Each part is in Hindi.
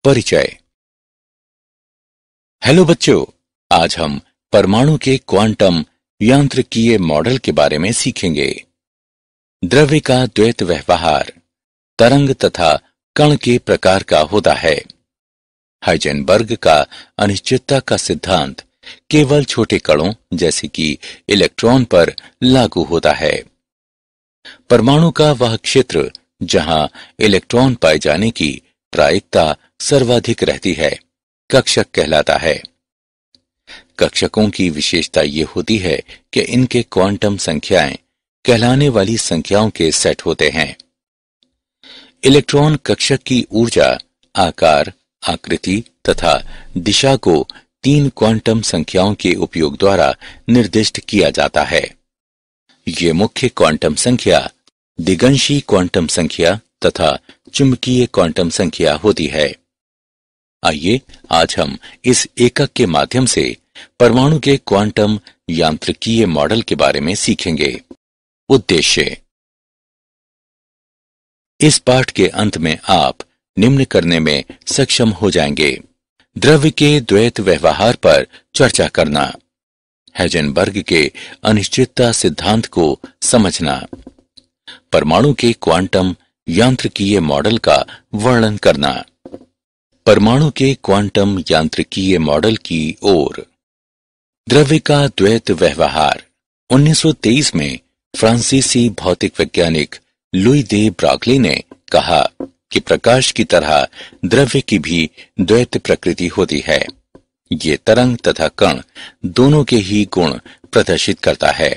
परिचय। हेलो बच्चों, आज हम परमाणु के क्वांटम यांत्रिकीय मॉडल के बारे में सीखेंगे। द्रव्य का द्वैत व्यवहार तरंग तथा कण के प्रकार का होता है। हाइजेनबर्ग का अनिश्चितता का सिद्धांत केवल छोटे कणों जैसे कि इलेक्ट्रॉन पर लागू होता है। परमाणु का वह क्षेत्र जहां इलेक्ट्रॉन पाए जाने की प्रायिकता सर्वाधिक रहती है कक्षक कहलाता है। कक्षकों की विशेषता ये होती है कि इनके क्वांटम संख्याएं कहलाने वाली संख्याओं के सेट होते हैं। इलेक्ट्रॉन कक्षक की ऊर्जा, आकार, आकृति तथा दिशा को 3 क्वांटम संख्याओं के उपयोग द्वारा निर्दिष्ट किया जाता है। ये मुख्य क्वांटम संख्या दिगंशी क्वांटम संख्या तथा चुंबकीय क्वांटम संख्या होती है। आइए आज हम इस एकक के माध्यम से परमाणु के क्वांटम यांत्रिकीय मॉडल के बारे में सीखेंगे। उद्देश्य। इस पाठ के अंत में आप निम्न करने में सक्षम हो जाएंगे। द्रव्य के द्वैत व्यवहार पर चर्चा करना, हाइजेनबर्ग के अनिश्चितता सिद्धांत को समझना, परमाणु के क्वांटम यांत्रिकीय मॉडल का वर्णन करना। परमाणु के क्वांटम यांत्रिकीय मॉडल की ओर। द्रव्य का द्वैत व्यवहार। 1923 में फ्रांसीसी भौतिक वैज्ञानिक लुई दे ब्रॉगली ने कहा कि प्रकाश की तरह द्रव्य की भी द्वैत प्रकृति होती है। ये तरंग तथा कण दोनों के ही गुण प्रदर्शित करता है।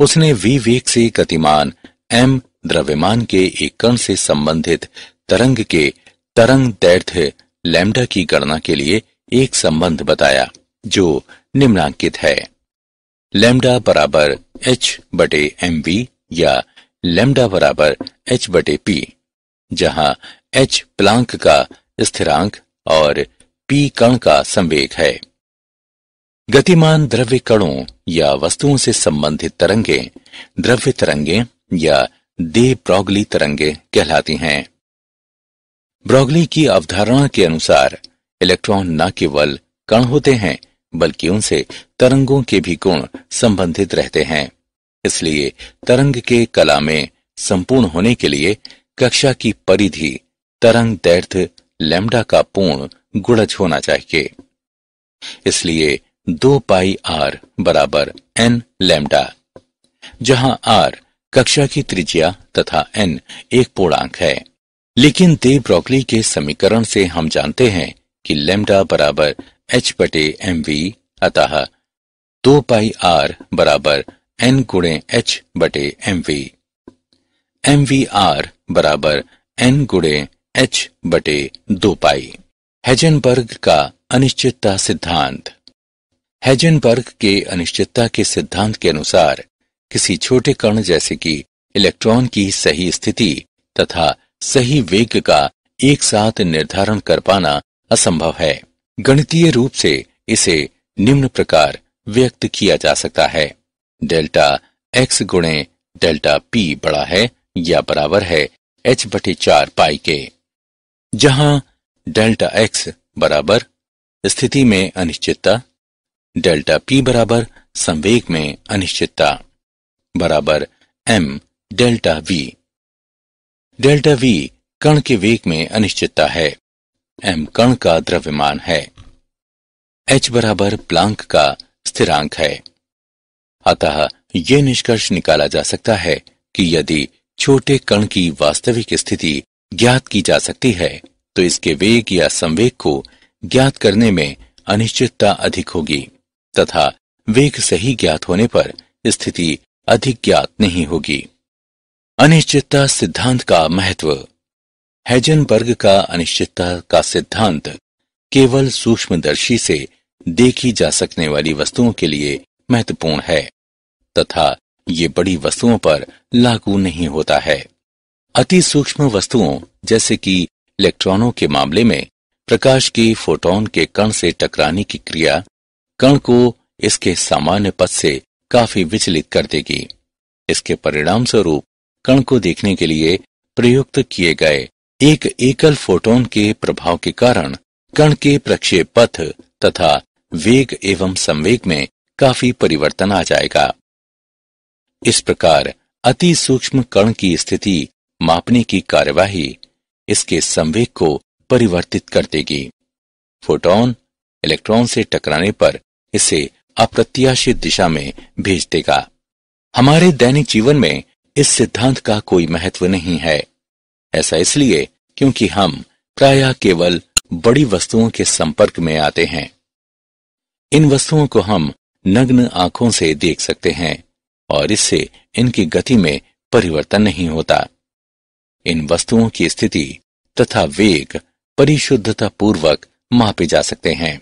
उसने v वेग से गतिमान m द्रव्यमान के एक कण से संबंधित तरंग के तरंग दैर्ध्य लैम्डा की गणना के लिए एक संबंध बताया जो निम्नांकित है। लैम्डा बराबर h/mv या लैम्डा बराबर h/p, जहां h प्लांक का स्थिरांक और p कण का संवेग है। गतिमान द्रव्य कणों या वस्तुओं से संबंधित तरंगें द्रव्य तरंगें या दे ब्रॉगली तरंगें कहलाती हैं। ब्रॉगली की अवधारणा के अनुसार इलेक्ट्रॉन न केवल कण होते हैं बल्कि उनसे तरंगों के भी गुण संबंधित रहते हैं। इसलिए तरंग के कला में संपूर्ण होने के लिए कक्षा की परिधि तरंग दैर्ध्य लैम्डा का पूर्ण गुणज होना चाहिए। इसलिए 2πr बराबर n लैम्डा, जहां r कक्षा की त्रिज्या तथा n एक पूर्णांक है। लेकिन दे ब्रॉगली के समीकरण से हम जानते हैं कि लैम्डा बराबर h/mv, अतः 2πr बराबर n गुणे h/mv। mvr बराबर n गुणे h/2π। हाइजेनबर्ग का अनिश्चितता सिद्धांत। हाइजेनबर्ग के अनिश्चितता के सिद्धांत के अनुसार किसी छोटे कण जैसे कि इलेक्ट्रॉन की सही स्थिति तथा सही वेग का एक साथ निर्धारण कर पाना असंभव है। गणितीय रूप से इसे निम्न प्रकार व्यक्त किया जा सकता है। डेल्टा x गुणे डेल्टा p बड़ा है या बराबर है h/4π के, जहां डेल्टा x बराबर स्थिति में अनिश्चितता, डेल्टा p बराबर संवेग में अनिश्चितता, बराबर m delta v। Delta v कण के वेग में अनिश्चितता है, m कण का द्रव्यमान है, h बराबर प्लांक का स्थिरांक है। अतः ये निष्कर्ष निकाला जा सकता है कि यदि छोटे कण की वास्तविक स्थिति ज्ञात की जा सकती है तो इसके वेग या संवेग को ज्ञात करने में अनिश्चितता अधिक होगी तथा वेग सही ज्ञात होने पर स्थिति अधिक ज्ञात नहीं होगी। अनिश्चितता सिद्धांत का महत्व। हाइजेनबर्ग का अनिश्चितता का सिद्धांत केवल सूक्ष्मदर्शी से देखी जा सकने वाली वस्तुओं के लिए महत्वपूर्ण है तथा ये बड़ी वस्तुओं पर लागू नहीं होता है। अति सूक्ष्म वस्तुओं जैसे कि इलेक्ट्रॉनों के मामले में प्रकाश के फोटॉन के कण से टकराने की क्रिया कण को इसके सामान्य पथ से काफी विचलित कर देगी। इसके परिणाम स्वरूप कण को देखने के लिए प्रयुक्त किए गए एक एकल फोटोन के प्रभाव के कारण कण के प्रक्षेप पथ तथा वेग एवं संवेग में काफी परिवर्तन आ जाएगा। इस प्रकार अति सूक्ष्म कण की स्थिति मापने की कार्यवाही इसके संवेग को परिवर्तित कर देगी। फोटोन इलेक्ट्रॉन से टकराने पर इसे अप्रत्याशित दिशा में भेज देगा। हमारे दैनिक जीवन में इस सिद्धांत का कोई महत्व नहीं है। ऐसा इसलिए क्योंकि हम प्रायः केवल बड़ी वस्तुओं के संपर्क में आते हैं। इन वस्तुओं को हम नग्न आंखों से देख सकते हैं और इससे इनकी गति में परिवर्तन नहीं होता। इन वस्तुओं की स्थिति तथा वेग परिशुद्धता पूर्वक मापे जा सकते हैं,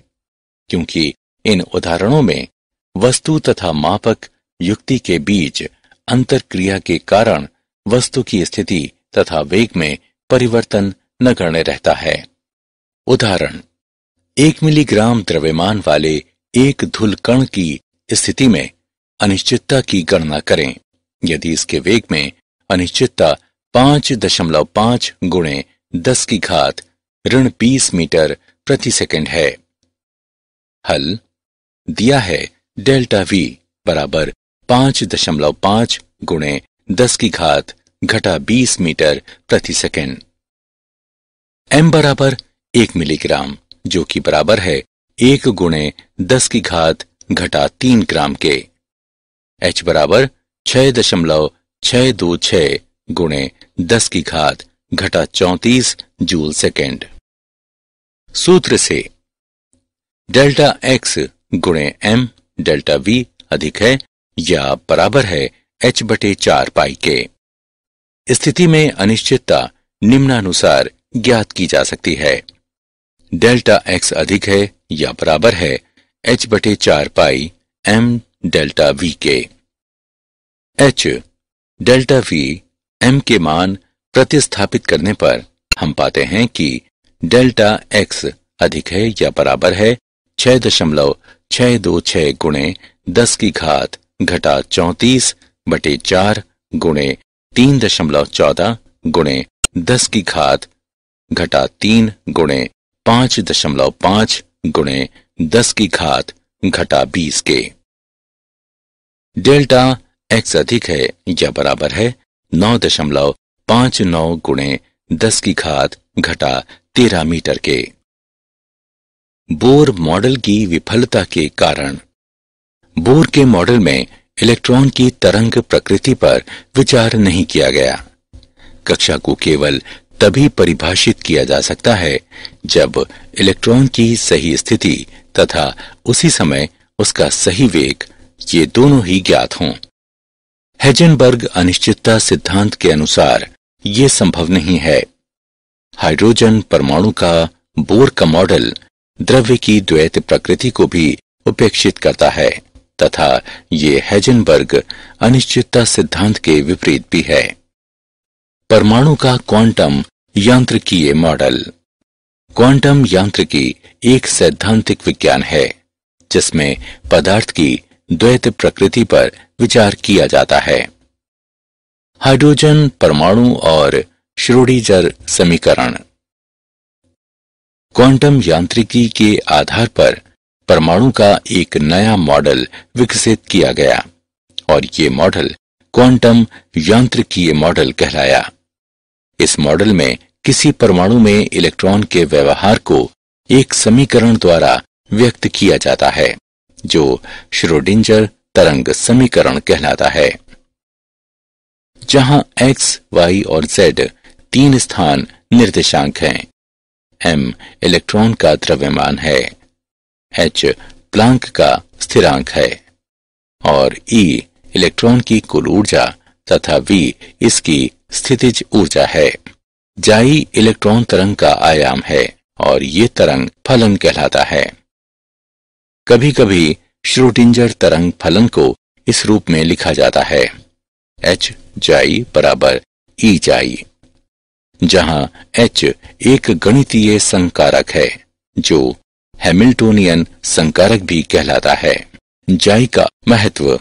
क्योंकि इन उदाहरणों में वस्तु तथा मापक युक्ति के बीच अंतरक्रिया के कारण वस्तु की स्थिति तथा वेग में परिवर्तन नगण्य रहता है। उदाहरण, 1 मिलीग्राम द्रव्यमान वाले एक धूल कण की स्थिति में अनिश्चितता की गणना करें यदि इसके वेग में अनिश्चितता 5.5 गुणे 10 की घात ऋण 20 मीटर प्रति सेकंड है। हल दिया है डेल्टा V बराबर 5.5 गुणे 10 की घात घटा 20 मीटर प्रति सेकंड। m बराबर 1 मिलीग्राम जो कि बराबर है 1 गुणे 10 की घात घटा 3 ग्राम के। h बराबर 6.626 गुणे 10 की घात घटा 34 जूल सेकेंड। सूत्र से डेल्टा x गुणे m डेल्टा V अधिक है या बराबर है h/4 पाई के। स्थिति में अनिश्चितता निम्नानुसार ज्ञात की जा सकती है। डेल्टा x अधिक है या बराबर है h/4 पाई m डेल्टा V के। h डेल्टा V m के मान प्रतिस्थापित करने पर हम पाते हैं कि डेल्टा x अधिक है या बराबर है 6.626 गुणे 10 की घात घटा 34/4 गुणे 3.14 गुणे 10 की घात घटा 3 गुणे 5.5 गुणे 10 की घात घटा 20 के। डेल्टा x अधिक है या बराबर है 9.59 गुणे 10 की घात घटा 13 मीटर के। बोर मॉडल की विफलता के कारण। बोर के मॉडल में इलेक्ट्रॉन की तरंग प्रकृति पर विचार नहीं किया गया। कक्षा को केवल तभी परिभाषित किया जा सकता है जब इलेक्ट्रॉन की सही स्थिति तथा उसी समय उसका सही वेग ये दोनों ही ज्ञात हों। हेजनबर्ग अनिश्चितता सिद्धांत के अनुसार ये संभव नहीं है। हाइड्रोजन परमाणु का बोर का मॉडल द्रव्य की द्वैत प्रकृति को भी उपेक्षित करता है तथा ये हेजनबर्ग अनिश्चितता सिद्धांत के विपरीत भी है। परमाणु का क्वांटम यांत्रिकीय मॉडल। क्वांटम यांत्रिकी एक सैद्धांतिक विज्ञान है जिसमें पदार्थ की द्वैत प्रकृति पर विचार किया जाता है। हाइड्रोजन परमाणु और श्रोडिंजर समीकरण। क्वांटम यांत्रिकी के आधार पर परमाणु का एक नया मॉडल विकसित किया गया और ये मॉडल क्वांटम यांत्रिकीय मॉडल कहलाया। इस मॉडल में किसी परमाणु में इलेक्ट्रॉन के व्यवहार को एक समीकरण द्वारा व्यक्त किया जाता है जो श्रोडिंजर तरंग समीकरण कहलाता है, जहां x, y और z 3 स्थान निर्देशांक हैं। m इलेक्ट्रॉन का द्रव्यमान है, h प्लांक का स्थिरांक है और E इलेक्ट्रॉन की कुल ऊर्जा तथा V इसकी स्थितिज ऊर्जा है। जाई इलेक्ट्रॉन तरंग का आयाम है और ये तरंग फलन कहलाता है। कभी कभी श्रोडिंजर तरंग फलन को इस रूप में लिखा जाता है h जाई बराबर E जाई, जहां h एक गणितीय संकारक है जो हैमिल्टोनियन संकारक भी कहलाता है। जाई का महत्व।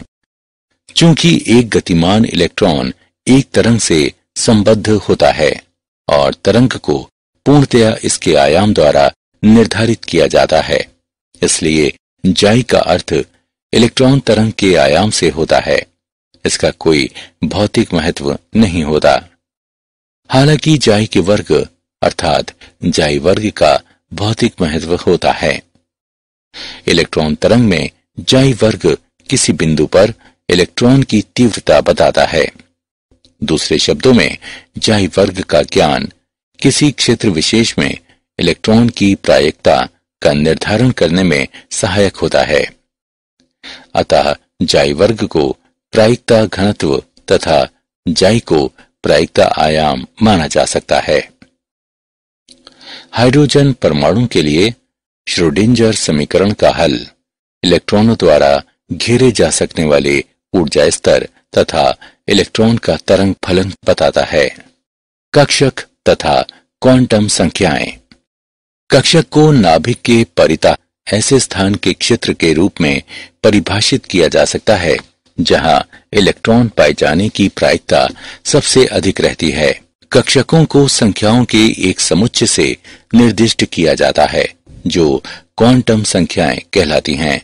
चूंकि एक गतिमान इलेक्ट्रॉन एक तरंग से संबद्ध होता है और तरंग को पूर्णतया इसके आयाम द्वारा निर्धारित किया जाता है। इसलिए जाई का अर्थ इलेक्ट्रॉन तरंग के आयाम से होता है। इसका कोई भौतिक महत्व नहीं होता। हालांकि जाई के वर्ग अर्थात जाई वर्ग का भौतिक महत्व होता है। इलेक्ट्रॉन तरंग में जाई वर्ग किसी बिंदु पर इलेक्ट्रॉन की तीव्रता बताता है। दूसरे शब्दों में जाई वर्ग का ज्ञान किसी क्षेत्र विशेष में इलेक्ट्रॉन की प्रायिकता का निर्धारण करने में सहायक होता है। अतः जाई वर्ग को प्रायिकता घनत्व तथा जाई को प्रायिकता आयाम माना जा सकता है। हाइड्रोजन परमाणु के लिए श्रोडिंजर समीकरण का हल इलेक्ट्रॉनों द्वारा घेरे जा सकने वाले ऊर्जा स्तर तथा इलेक्ट्रॉन का तरंग फलन बताता है। कक्षक तथा क्वांटम संख्याएं। कक्षक को नाभिक के परितः ऐसे स्थान के क्षेत्र के रूप में परिभाषित किया जा सकता है जहां इलेक्ट्रॉन पाए जाने की प्रायिकता सबसे अधिक रहती है। कक्षकों को संख्याओं के एक समुच्चय से निर्दिष्ट किया जाता है जो क्वांटम संख्याएं कहलाती हैं।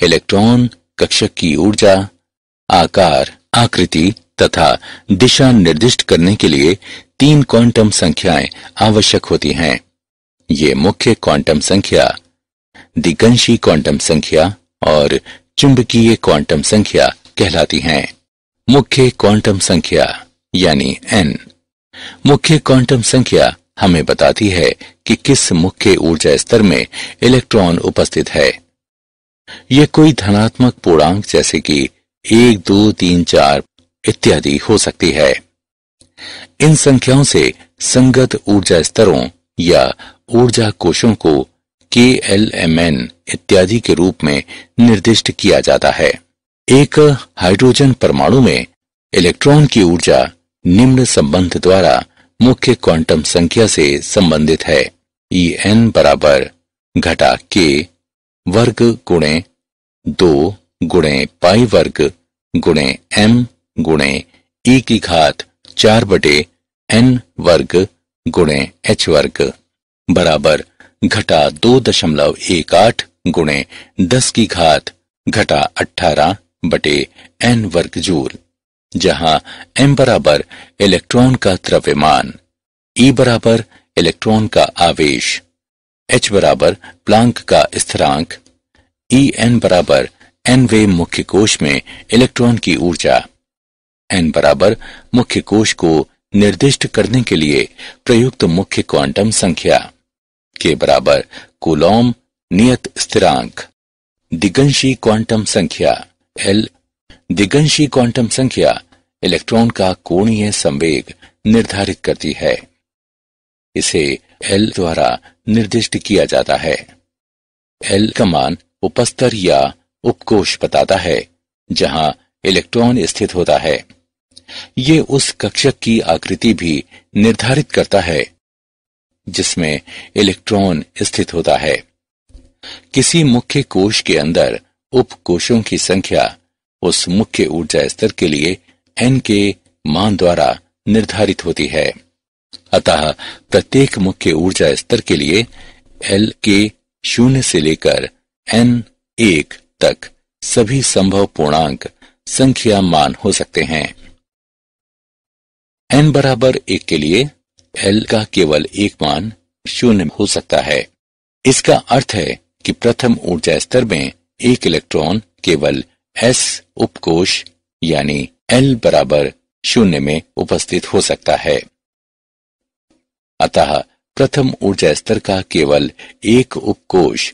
इलेक्ट्रॉन कक्षक की ऊर्जा, आकार, आकृति तथा दिशा निर्दिष्ट करने के लिए 3 क्वांटम संख्याएं आवश्यक होती हैं। ये मुख्य क्वांटम संख्या, दिगंशी क्वांटम संख्या और चुंबकीय क्वांटम संख्या कहलाती हैं। मुख्य क्वांटम संख्या यानी n। मुख्य क्वांटम संख्या हमें बताती है कि किस मुख्य ऊर्जा स्तर में इलेक्ट्रॉन उपस्थित है। यह कोई धनात्मक पूर्णांक जैसे कि 1, 2, 3, 4 इत्यादि हो सकती है। इन संख्याओं से संगत ऊर्जा स्तरों या ऊर्जा कोशों को KLMN इत्यादि के रूप में निर्दिष्ट किया जाता है। एक हाइड्रोजन परमाणु में इलेक्ट्रॉन की ऊर्जा निम्न संबंध द्वारा मुख्य क्वांटम संख्या से संबंधित है। En बराबर घटा k वर्ग गुणे 2 गुणे पाई वर्ग गुणे m गुणे e की घात 4 बटे n वर्ग गुणे h वर्ग बराबर घटा 2.18 गुणे 10 की घात घटा 18 बटे n वर्ग जूल, जहां m बराबर इलेक्ट्रॉन का द्रव्यमान, e बराबर इलेक्ट्रॉन का आवेश, h बराबर प्लांक का स्थिरांक, En बराबर nवें मुख्य कोश में इलेक्ट्रॉन की ऊर्जा, n बराबर मुख्य कोश को निर्दिष्ट करने के लिए प्रयुक्त मुख्य क्वांटम संख्या, k बराबर कूलॉम नियत स्थिरांक। दिगंशी क्वांटम संख्या L। दिगंशी क्वांटम संख्या इलेक्ट्रॉन का कोणीय संवेग निर्धारित करती है। इसे L द्वारा निर्दिष्ट किया जाता है। L का मान उपस्तर या उपकोश बताता है जहां इलेक्ट्रॉन स्थित होता है। ये उस कक्षक की आकृति भी निर्धारित करता है जिसमें इलेक्ट्रॉन स्थित होता है। किसी मुख्य कोश के अंदर उपकोशों की संख्या उस मुख्य ऊर्जा स्तर के लिए n के मान द्वारा निर्धारित होती है। अतः प्रत्येक मुख्य ऊर्जा स्तर के लिए L के 0 से लेकर n1 तक सभी संभव पूर्णांक संख्या मान हो सकते हैं। n बराबर 1 के लिए L का केवल एक मान 0 हो सकता है। इसका अर्थ है कि प्रथम ऊर्जा स्तर में एक इलेक्ट्रॉन केवल s उपकोश यानी L बराबर 0 में उपस्थित हो सकता है। अतः प्रथम ऊर्जा स्तर का केवल एक उपकोश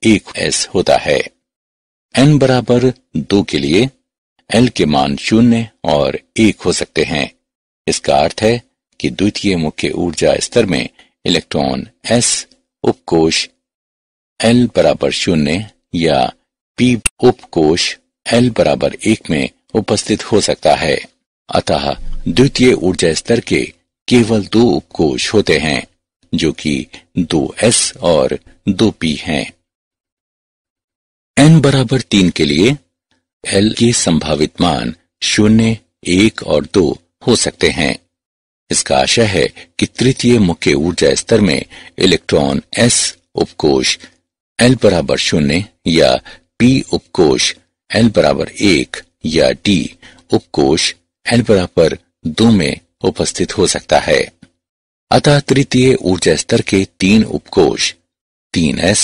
1s होता है। n बराबर 2 के लिए L के मान 0 और 1 हो सकते हैं। इसका अर्थ है कि द्वितीय मुख्य ऊर्जा स्तर में इलेक्ट्रॉन s उपकोश L बराबर 0 या p उपकोश L बराबर 1 में उपस्थित हो सकता है। अतः द्वितीय ऊर्जा स्तर के केवल 2 उपकोश होते हैं जो कि 2s और 2p हैं। n बराबर 3 के लिए L के संभावित मान 0, 1 और 2 हो सकते हैं। इसका आशय है कि तृतीय मुख्य ऊर्जा स्तर में इलेक्ट्रॉन s उपकोष L बराबर 0 या p उपकोष L बराबर 1 या d उपकोष L बराबर 2 में उपस्थित हो सकता है। अतः तृतीय ऊर्जा स्तर के 3 उपकोष 3s,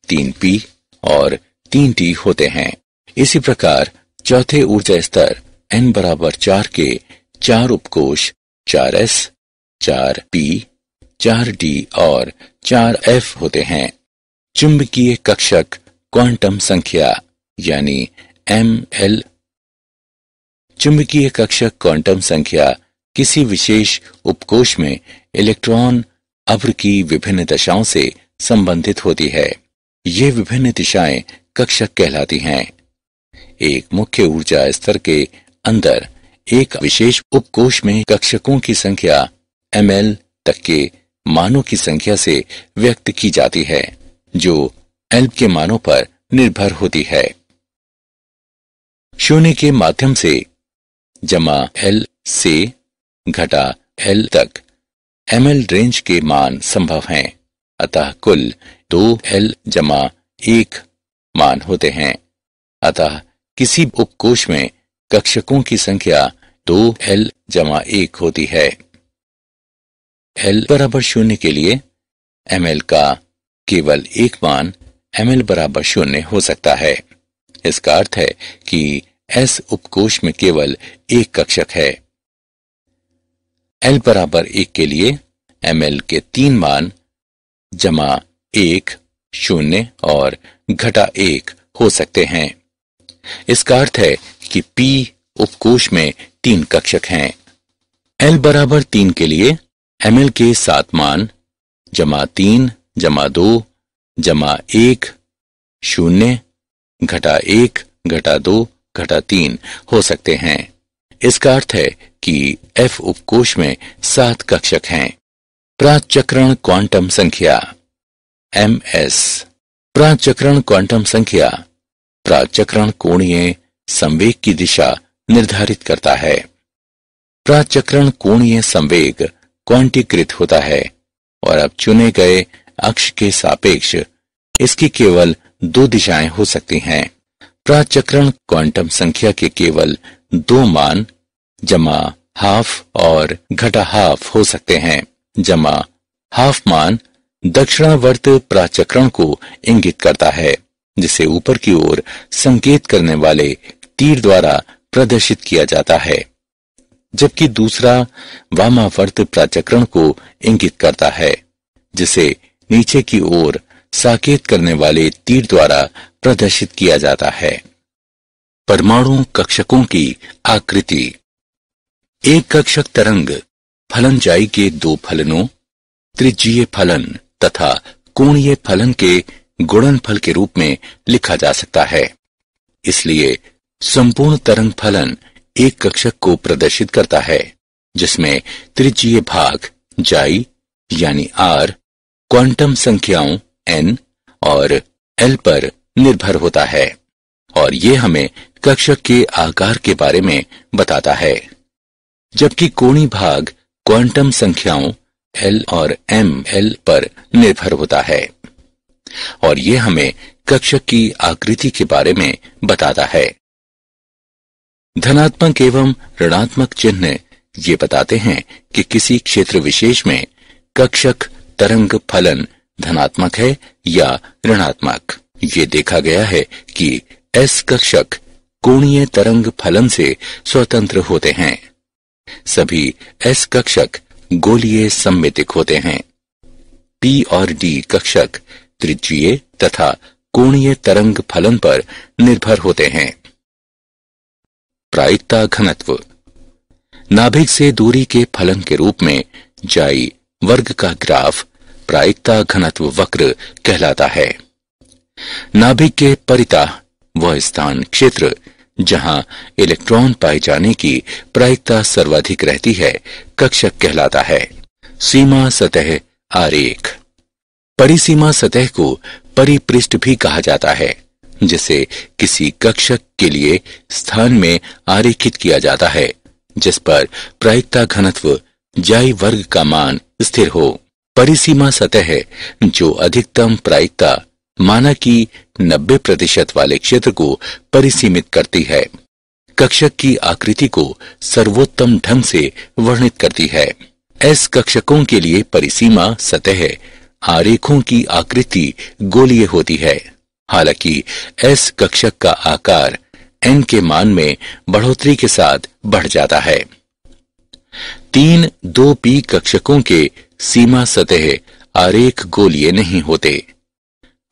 3p और 3d होते हैं। इसी प्रकार चौथे ऊर्जा स्तर n बराबर 4 के 4 उपकोष 4s, 4p, 4d और 4f होते हैं। चुंबकीय कक्षक क्वांटम संख्या यानी ml। चुंबकीय कक्षक क्वांटम संख्या किसी विशेष उपकोष में इलेक्ट्रॉन अभ्र की विभिन्न दशाओं से संबंधित होती है। ये विभिन्न दिशाएं कक्षक कहलाती हैं। एक मुख्य ऊर्जा स्तर के अंदर एक विशेष उपकोष में कक्षकों की संख्या ml तक के मानों की संख्या से व्यक्त की जाती है, जो L के मानों पर निर्भर होती है। शून्य के माध्यम से जमा L से घटा L तक ml रेंज के मान संभव हैं। अतः कुल 2L जमा 1 मान होते हैं। अतः किसी उपकोष में कक्षकों की संख्या 2L जमा 1 होती है। L बराबर 0 के लिए ml का केवल एक मान ml बराबर 0 हो सकता है। इसका अर्थ है कि S उपकोष में केवल एक कक्षक है। L बराबर 1 के लिए ml के 3 मान जमा 1, 0 और घटा 1 हो सकते हैं। इसका अर्थ है कि P उपकोष में 3 कक्षक हैं। L बराबर 3 के लिए ml के 7 मान जमा 3, जमा 2, जमा 1, 0, घटा 1, घटा 2, घटा 3 हो सकते हैं। इसका अर्थ है कि F उपकोष में 7 कक्षक हैं। प्राचक्रण क्वांटम संख्या ms। प्राचक्रण क्वांटम संख्या प्राचक्रण कोणीय संवेग की दिशा निर्धारित करता है। प्राचक्रण कोणीय संवेग क्वांटीकृत होता है और अब चुने गए अक्ष के सापेक्ष इसकी केवल 2 दिशाएं हो सकती हैं। प्राचक्रण क्वांटम संख्या के केवल 2 मान जमा हाफ और घटा हाफ हो सकते हैं। जमा हाफ मान दक्षिणावर्त प्राचक्रण को इंगित करता है, जिसे ऊपर की ओर संकेत करने वाले तीर द्वारा प्रदर्शित किया जाता है, जबकि दूसरा वामावर्त प्राचक्रण को इंगित करता है, जिसे नीचे की ओर साकेत करने वाले तीर द्वारा प्रदर्शित किया जाता है। परमाणु कक्षकों की आकृति। एक कक्षक तरंग फलनजाई के 2 फलनों त्रिज्यीय फलन तथा कोणीय फलन के गुणनफल के रूप में लिखा जा सकता है। इसलिए संपूर्ण तरंग फलन एक कक्षक को प्रदर्शित करता है, जिसमें त्रिज्यीय भाग जाई यानी r क्वांटम संख्याओं n और l पर निर्भर होता है, और ये हमें कक्षक के आकार के बारे में बताता है। जबकि कोणीय भाग क्वांटम संख्याओं l और ml पर निर्भर होता है, और ये हमें कक्षक की आकृति के बारे में बताता है। धनात्मक एवं ऋणात्मक चिन्ह ये बताते हैं कि किसी क्षेत्र विशेष में कक्षक तरंग फलन धनात्मक है या ऋणात्मक। ये देखा गया है कि S कक्षक कोणीय तरंग फलन से स्वतंत्र होते हैं। सभी S कक्षक गोलीय सममितिक होते हैं। P और D कक्षक त्रिज्यीय तथा कोणीय तरंग फलन पर निर्भर होते हैं। प्रायिकता घनत्व। नाभिक से दूरी के फलन के रूप में जाई वर्ग का ग्राफ प्रायिकता घनत्व वक्र कहलाता है। नाभिक के परितः वह स्थान क्षेत्र जहां इलेक्ट्रॉन पाए जाने की प्रायिकता सर्वाधिक रहती है कक्षक कहलाता है। सीमा सतह आरेख। परिसीमा सतह को परिपृष्ठ भी कहा जाता है, जिसे किसी कक्षक के लिए स्थान में आरेखित किया जाता है, जिस पर प्रायिकता घनत्व जाई वर्ग का मान स्थिर हो। परिसीमा सतह जो अधिकतम प्रायिकता माना कि 90% वाले क्षेत्र को परिसीमित करती है, कक्षक की आकृति को सर्वोत्तम ढंग से वर्णित करती है। एस कक्षकों के लिए परिसीमा सतह आरेखों की आकृति गोलीय होती है। हालांकि एस कक्षक का आकार n के मान में बढ़ोतरी के साथ बढ़ जाता है। 3 2p कक्षकों के सीमा सतह आरेख गोलीय नहीं होते।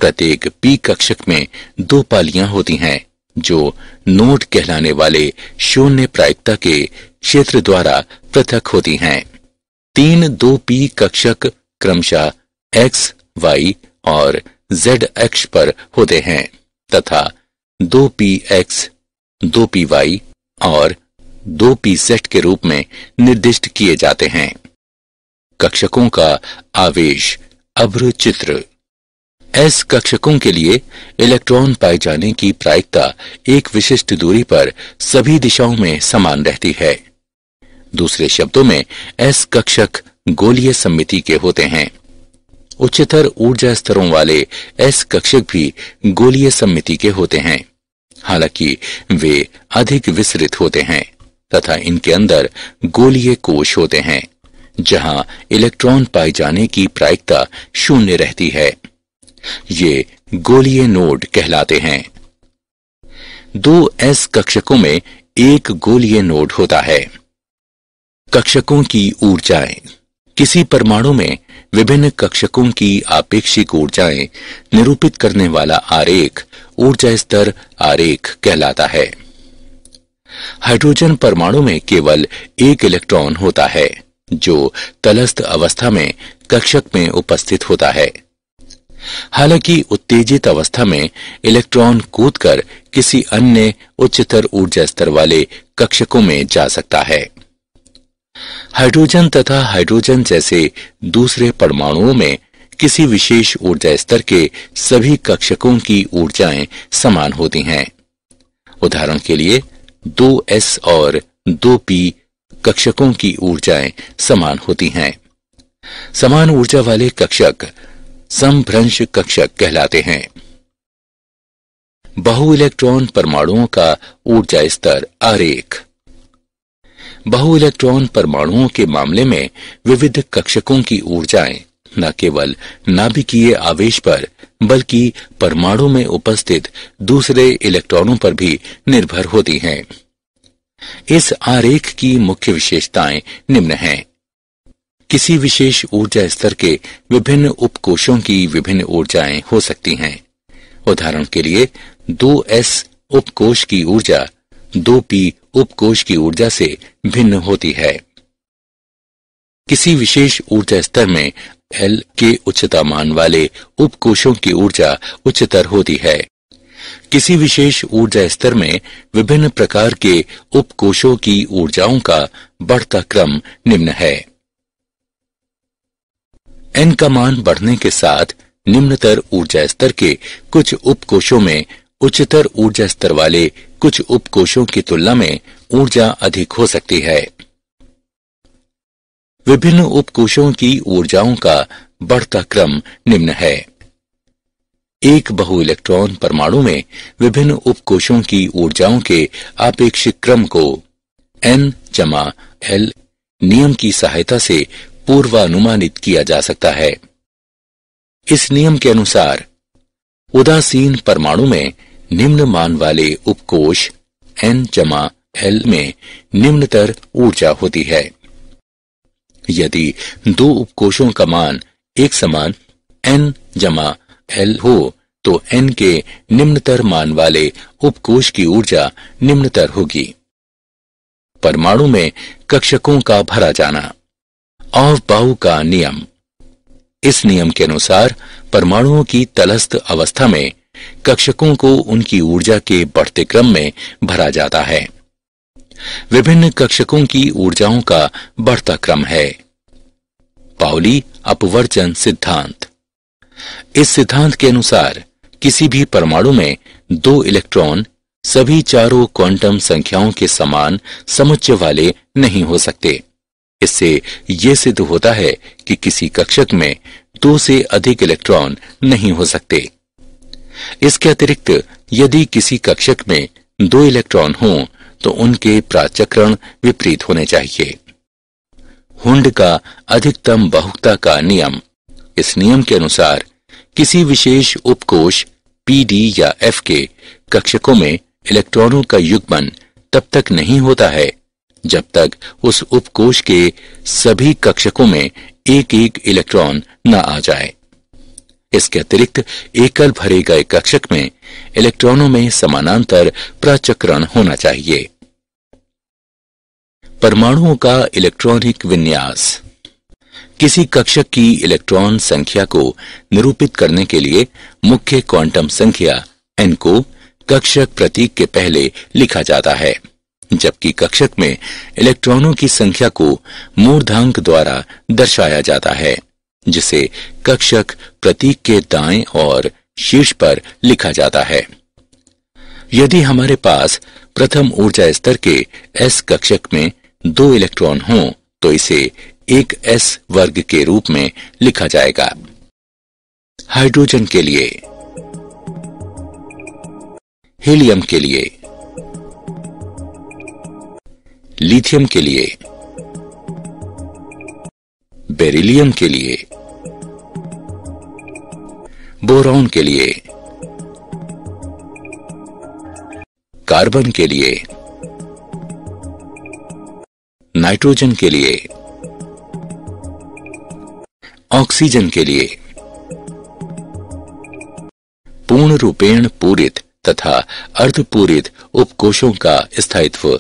प्रत्येक p कक्षक में 2 पालियां होती हैं जो नोड कहलाने वाले शून्य प्रायिकता के क्षेत्र द्वारा पृथक होती हैं। 3 2p कक्षक क्रमशः x, y और z अक्ष पर होते हैं तथा 2px, 2py और 2pz के रूप में निर्दिष्ट किए जाते हैं। कक्षकों का आवेश अभ्र चित्र। एस कक्षकों के लिए इलेक्ट्रॉन पाए जाने की प्रायिकता एक विशिष्ट दूरी पर सभी दिशाओं में समान रहती है। दूसरे शब्दों में एस कक्षक गोलीय सममिति के होते हैं। उच्चतर ऊर्जा स्तरों वाले एस कक्षक भी गोलीय सममिति के होते हैं। हालांकि वे अधिक विस्तृत होते हैं तथा इनके अंदर गोलीय कोश होते हैं जहां इलेक्ट्रॉन पाए जाने की प्रायिकता शून्य रहती है। ये गोलीय नोड कहलाते हैं। 2 एस कक्षकों में एक गोलीय नोड होता है। कक्षकों की ऊर्जाएं। किसी परमाणु में विभिन्न कक्षकों की आपेक्षिक ऊर्जाएं निरूपित करने वाला आरेख ऊर्जा स्तर आरेख कहलाता है। हाइड्रोजन परमाणु में केवल एक इलेक्ट्रॉन होता है जो तलस्थ अवस्था में कक्षक में उपस्थित होता है। हालांकि उत्तेजित अवस्था में इलेक्ट्रॉन कूदकर किसी अन्य उच्चतर ऊर्जा स्तर वाले कक्षकों में जा सकता है। हाइड्रोजन तथा हाइड्रोजन जैसे दूसरे परमाणुओं में किसी विशेष ऊर्जा स्तर के सभी कक्षकों की ऊर्जाएं समान होती हैं। उदाहरण के लिए 2s और 2p कक्षकों की ऊर्जाएं समान होती हैं। समान ऊर्जा वाले कक्षक समभ्रंश कक्षक कहलाते हैं। बहु इलेक्ट्रॉन परमाणुओं का ऊर्जा स्तर आरेख। बहु इलेक्ट्रॉन परमाणुओं के मामले में विविध कक्षकों की ऊर्जाएं न केवल नाभिकीय आवेश पर बल्कि परमाणु में उपस्थित दूसरे इलेक्ट्रॉनों पर भी निर्भर होती हैं। इस आरेख की मुख्य विशेषताएं निम्न हैं। किसी विशेष ऊर्जा स्तर के विभिन्न उपकोषों की विभिन्न ऊर्जाएं हो सकती हैं। उदाहरण के लिए 2s उपकोष की ऊर्जा 2p उपकोष की ऊर्जा से भिन्न होती है। किसी विशेष ऊर्जा स्तर में L के उच्चता मान वाले उपकोषों की ऊर्जा उच्चतर होती है। किसी विशेष ऊर्जा स्तर में विभिन्न प्रकार के उपकोषों की ऊर्जाओं का बढ़ता क्रम निम्न है। N का मान बढ़ने के साथ निम्नतर ऊर्जा स्तर के कुछ उपकोषों में उच्चतर ऊर्जा स्तर वाले कुछ उपकोषों की तुलना में ऊर्जा अधिक हो सकती है। विभिन्न उपकोषों की ऊर्जाओं का बढ़ता क्रम निम्न है। एक बहु इलेक्ट्रॉन परमाणु में विभिन्न उपकोषों की ऊर्जाओं के आपेक्षिक क्रम को N/L नियम की सहायता से पूर्वानुमानित किया जा सकता है। इस नियम के अनुसार उदासीन परमाणु में निम्न मान वाले उपकोष N/L में निम्नतर ऊर्जा होती है। यदि 2 उपकोषों का मान एक समान N/L हो तो N के निम्नतर मान वाले उपकोष की ऊर्जा निम्नतर होगी। परमाणु में कक्षकों का भरा जाना। ऑफ-बाउ का नियम। इस नियम के अनुसार परमाणुओं की तलस्थ अवस्था में कक्षकों को उनकी ऊर्जा के बढ़ते क्रम में भरा जाता है। विभिन्न कक्षकों की ऊर्जाओं का बढ़ता क्रम है। पाउली अपवर्जन सिद्धांत। इस सिद्धांत के अनुसार किसी भी परमाणु में 2 इलेक्ट्रॉन सभी चारों क्वांटम संख्याओं के समान समुच्चय वाले नहीं हो सकते। इससे यह सिद्ध होता है कि किसी कक्षक में 2 से अधिक इलेक्ट्रॉन नहीं हो सकते। इसके अतिरिक्त यदि किसी कक्षक में 2 इलेक्ट्रॉन हों तो उनके प्राचक्रण विपरीत होने चाहिए। हुंड का अधिकतम बहुकता का नियम। इस नियम के अनुसार किसी विशेष उपकोष पीडी या एफ के कक्षकों में इलेक्ट्रॉनों का युग्मन तब तक नहीं होता है जब तक उस उपकोष के सभी कक्षकों में एक एक इलेक्ट्रॉन न आ जाए। इसके अतिरिक्त एकल भरे गए कक्षक में इलेक्ट्रॉनों में समानांतर प्रचक्रण होना चाहिए। परमाणुओं का इलेक्ट्रॉनिक विन्यास। किसी कक्षक की इलेक्ट्रॉन संख्या को निरूपित करने के लिए मुख्य क्वांटम संख्या n को कक्षक प्रतीक के पहले लिखा जाता है, जबकि कक्षक में इलेक्ट्रॉनों की संख्या को मूर्धांक द्वारा दर्शाया जाता है, जिसे कक्षक प्रतीक के दाएं और शीर्ष पर लिखा जाता है। यदि हमारे पास प्रथम ऊर्जा स्तर के s कक्षक में 2 इलेक्ट्रॉन हों तो इसे एक s वर्ग के रूप में लिखा जाएगा। हाइड्रोजन के लिए, हीलियम के लिए, लिथियम के लिए, बेरिलियम के लिए, बोरॉन के लिए, कार्बन के लिए, नाइट्रोजन के लिए, ऑक्सीजन के लिए। पूर्ण रूपेण पूरित तथा अर्धपूरित उपकोषों का स्थायित्व।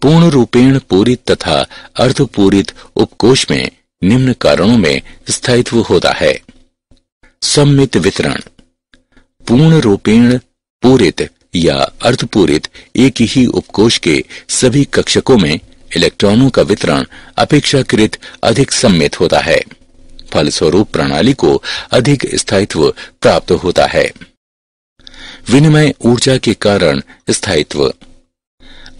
पूर्ण रूपेण पूरित तथा अर्धपूरित उपकोष में निम्न कारणों में स्थायित्व होता है। सममित वितरण। पूर्ण रूपेण पूरित या अर्धपूरित एक ही उपकोष के सभी कक्षकों में इलेक्ट्रॉनों का वितरण अपेक्षाकृत अधिक सममित होता है। फलस्वरूप प्रणाली को अधिक स्थायित्व प्राप्त होता है। विनिमय ऊर्जा के कारण स्थायित्व।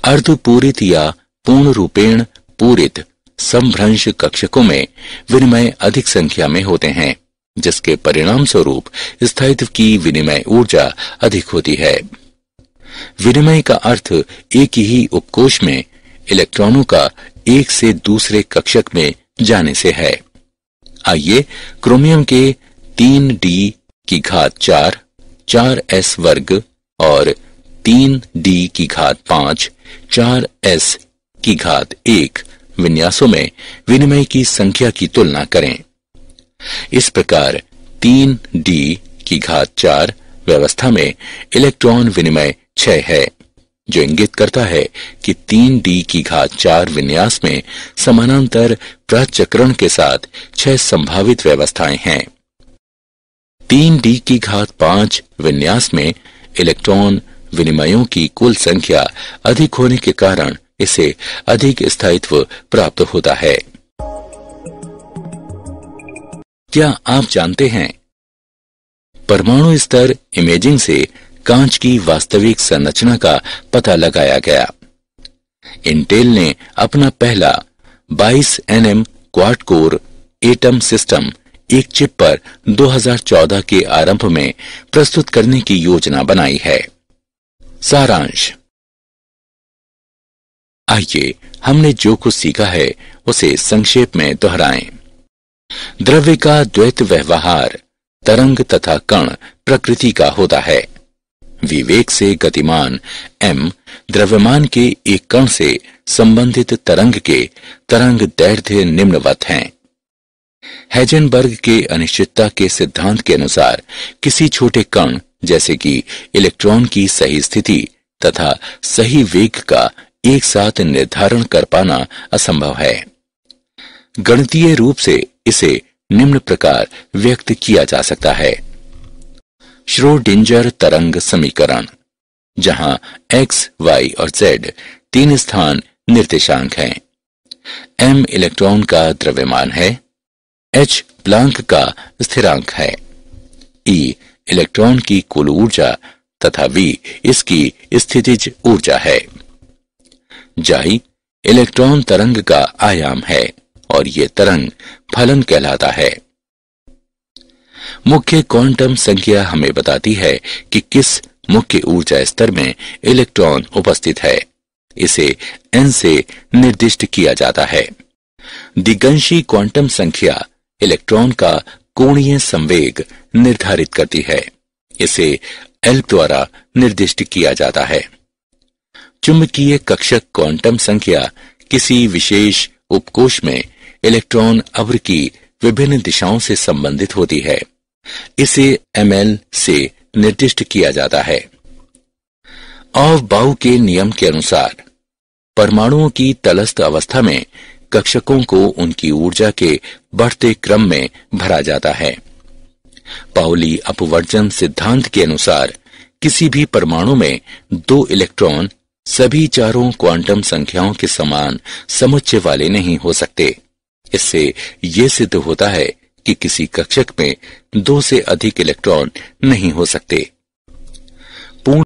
अर्धपूरित या पूर्ण रूपेण पूरित समभ्रंश कक्षकों में विनिमय अधिक संख्या में होते हैं, जिसके परिणाम स्वरूप स्थायित्व की विनिमय ऊर्जा अधिक होती है। विनिमय का अर्थ एक ही उपकोष में इलेक्ट्रॉनों का एक से दूसरे कक्षक में जाने से है। आइए क्रोमियम के 3d की घात 4, 4s वर्ग और 3d की घात 5, 4s की घात 1 विन्यासों में विनिमय की संख्या की तुलना करें। इस प्रकार 3d की घात 4 व्यवस्था में इलेक्ट्रॉन विनिमय 6 है, जो इंगित करता है कि 3d की घात 4 विन्यास में समानांतर प्रचक्रण के साथ 6 संभावित व्यवस्थाएं हैं। 3d की घात 5 विन्यास में इलेक्ट्रॉन विनिमयों की कुल संख्या अधिक होने के कारण इसे अधिक स्थायित्व प्राप्त होता है। क्या आप जानते हैं, परमाणु स्तर इमेजिंग से कांच की वास्तविक संरचना का पता लगाया गया। इंटेल ने अपना पहला 22 nm quad core atom system एक चिप पर 2014 के आरंभ में प्रस्तुत करने की योजना बनाई है। सारांश। आइए हमने जो कुछ सीखा है उसे संक्षेप में दोहराएं। द्रव्य का द्वैत व्यवहार तरंग तथा कण प्रकृति का होता है। विवेक से गतिमान m द्रव्यमान के एक कण से संबंधित तरंग के तरंग दैर्ध्य निम्नवत हैं। हेजनबर्ग के अनिश्चितता के सिद्धांत के अनुसार किसी छोटे कण जैसे कि इलेक्ट्रॉन की सही स्थिति तथा सही वेग का एक साथ निर्धारण कर पाना असंभव है। गणितीय रूप से इसे निम्न प्रकार व्यक्त किया जा सकता है। श्रोडिंजर तरंग समीकरण, जहां x, y और z 3 स्थान निर्देशांक हैं। m इलेक्ट्रॉन का द्रव्यमान है, h प्लांक का स्थिरांक है, E इलेक्ट्रॉन की कुल ऊर्जा तथा V इसकी स्थितिज ऊर्जा है। जाई इलेक्ट्रॉन तरंग का आयाम है और ये तरंग फलन कहलाता है। मुख्य क्वांटम संख्या हमें बताती है कि किस मुख्य ऊर्जा स्तर में इलेक्ट्रॉन उपस्थित है। इसे n से निर्दिष्ट किया जाता है। दिगंशी क्वांटम संख्या इलेक्ट्रॉन का कोणीय संवेग निर्धारित करती है। इसे L द्वारा निर्दिष्ट किया जाता है। चुंबकीय कक्षक क्वांटम संख्या किसी विशेष उपकोश में इलेक्ट्रॉन अव्र की विभिन्न दिशाओं से संबंधित होती है। इसे ml से निर्दिष्ट किया जाता है। ऑफ-बाउ के नियम के अनुसार परमाणुओं की तलस्थ अवस्था में कक्षकों को उनकी ऊर्जा के बढ़ते क्रम में भरा जाता है। पाउली अपवर्जन सिद्धांत के अनुसार किसी भी परमाणु में 2 इलेक्ट्रॉन सभी चारों क्वांटम संख्याओं के समान समुच्चय वाले नहीं हो सकते। इससे यह सिद्ध होता है कि किसी कक्षक में 2 से अधिक इलेक्ट्रॉन नहीं हो सकते।